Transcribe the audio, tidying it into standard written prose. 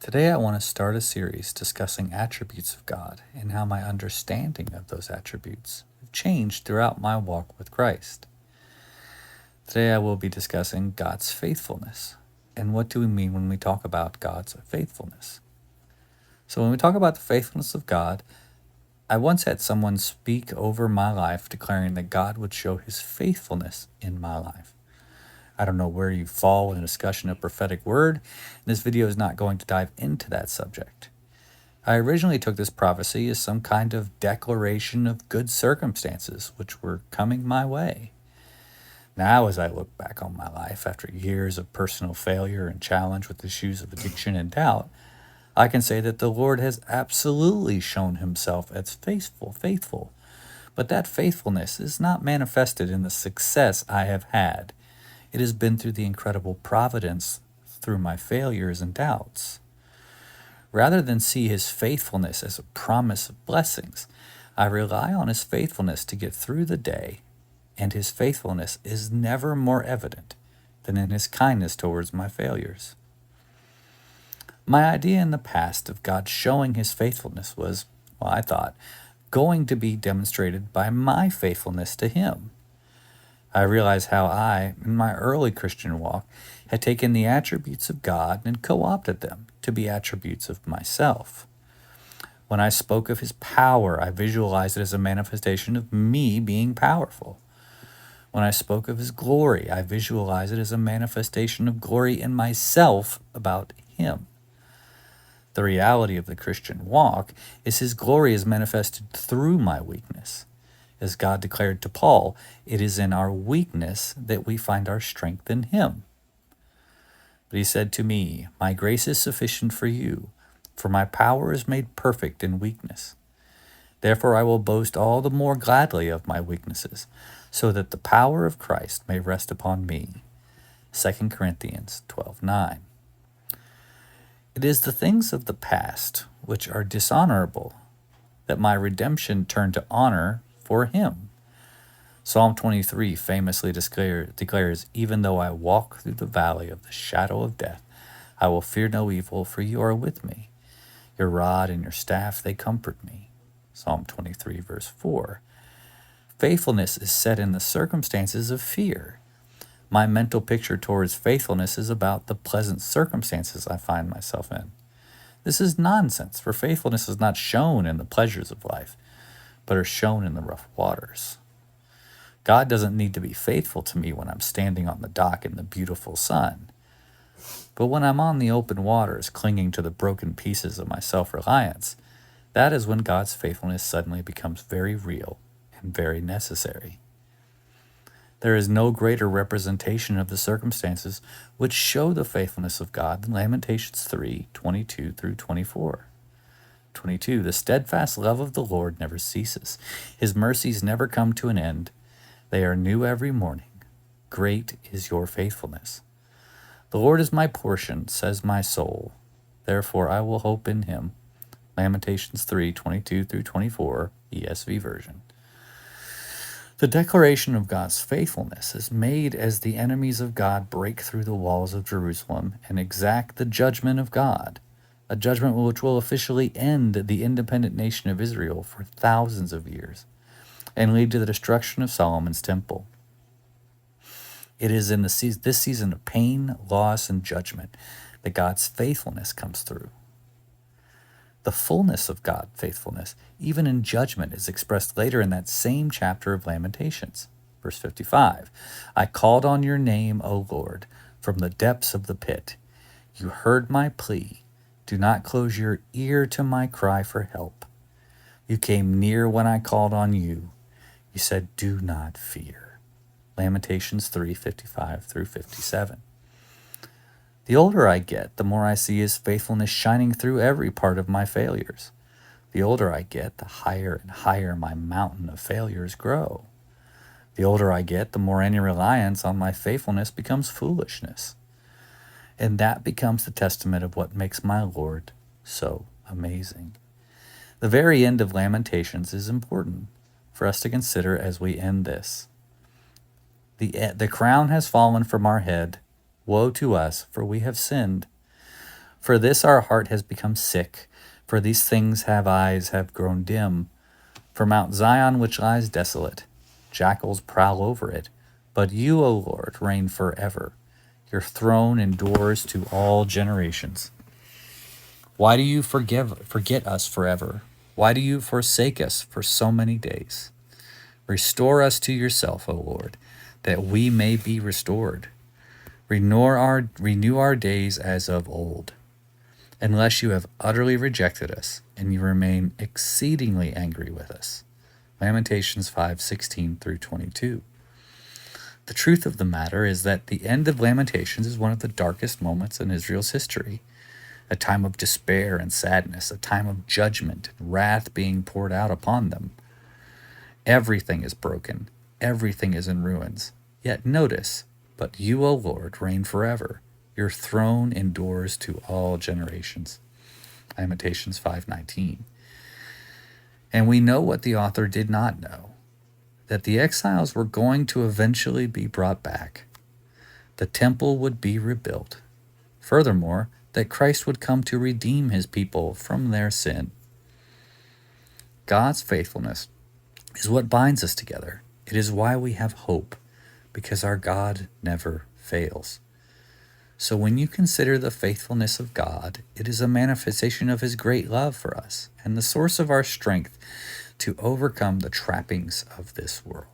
Today, I want to start a series discussing attributes of God and how my understanding of those attributes have changed throughout my walk with Christ. Today, I will be discussing God's faithfulness and what do we mean when we talk about God's faithfulness. So, when we talk about the faithfulness of God, I once had someone speak over my life declaring that God would show his faithfulness in my life. I don't know where you fall in a discussion of prophetic word, and this video is not going to dive into that subject. I originally took this prophecy as some kind of declaration of good circumstances which were coming my way. Now, as I look back on my life after years of personal failure and challenge with issues of addiction and doubt, I can say that the Lord has absolutely shown himself as faithful. But that faithfulness is not manifested in the success I have had. It has been through the incredible providence through my failures and doubts. Rather than see his faithfulness as a promise of blessings, I rely on his faithfulness to get through the day, and his faithfulness is never more evident than in his kindness towards my failures. My idea in the past of God showing his faithfulness was, I thought, going to be demonstrated by my faithfulness to him. I realized how I, in my early Christian walk, had taken the attributes of God and co-opted them to be attributes of myself. When I spoke of his power, I visualized it as a manifestation of me being powerful. When I spoke of his glory, I visualized it as a manifestation of glory in myself about him. The reality of the Christian walk is his glory is manifested through my weakness. As God declared to Paul, it is in our weakness that we find our strength in him. But he said to me, "My grace is sufficient for you, for my power is made perfect in weakness. Therefore I will boast all the more gladly of my weaknesses, so that the power of Christ may rest upon me." 2 Corinthians 12:9. It is the things of the past which are dishonorable that my redemption turned to honor for him. Psalm 23 famously declares, "Even though I walk through the valley of the shadow of death, I will fear no evil, for you are with me. Your rod and your staff, they comfort me." Psalm 23, verse 4. Faithfulness is set in the circumstances of fear. My mental picture towards faithfulness is about the pleasant circumstances I find myself in. This is nonsense, for faithfulness is not shown in the pleasures of life, but are shown in the rough waters. God doesn't need to be faithful to me when I'm standing on the dock in the beautiful sun. But when I'm on the open waters, clinging to the broken pieces of my self-reliance, that is when God's faithfulness suddenly becomes very real and very necessary. There is no greater representation of the circumstances which show the faithfulness of God than Lamentations 3:22 through 24. 22, "The steadfast love of the Lord never ceases. His mercies never come to an end. They are new every morning. Great is your faithfulness. The Lord is my portion, says my soul. Therefore I will hope in him." Lamentations 3:22 through 24, ESV version. The declaration of God's faithfulness is made as the enemies of God break through the walls of Jerusalem and exact the judgment of God, a judgment which will officially end the independent nation of Israel for thousands of years and lead to the destruction of Solomon's temple. It is in this season of pain, loss, and judgment that God's faithfulness comes through. The fullness of God's faithfulness, even in judgment, is expressed later in that same chapter of Lamentations. Verse 55, "I called on your name, O Lord, from the depths of the pit. You heard my plea. Do not close your ear to my cry for help. You came near when I called on you. You said, 'Do not fear.'" Lamentations 3:55 through 57. The older I get, the more I see his faithfulness shining through every part of my failures. The older I get, the higher and higher my mountain of failures grow. The older I get, the more any reliance on my faithfulness becomes foolishness. And that becomes the testament of what makes my Lord so amazing. The very end of Lamentations is important for us to consider as we end this. The crown has fallen from our head. Woe to us, for we have sinned. For this our heart has become sick, for these things have grown dim. For Mount Zion which lies desolate, jackals prowl over it. But you, O Lord, reign forever. Your throne endures to all generations. Why do you forget us forever? Why do you forsake us for so many days? Restore us to yourself, O Lord, that we may be restored. Renew our days as of old. Unless you have utterly rejected us, and you remain exceedingly angry with us. Lamentations 5:16 through 22. The truth of the matter is that the end of Lamentations is one of the darkest moments in Israel's history. A time of despair and sadness, a time of judgment and wrath being poured out upon them. Everything is broken, everything is in ruins. Yet notice, but you, O Lord, reign forever. Your throne endures to all generations. Lamentations 5:19. And we know what the author did not know, that the exiles were going to eventually be brought back. The temple would be rebuilt. Furthermore, that Christ would come to redeem his people from their sin. God's faithfulness is what binds us together. It is why we have hope, because our God never fails. So when you consider the faithfulness of God, it is a manifestation of his great love for us and the source of our strength to overcome the trappings of this world.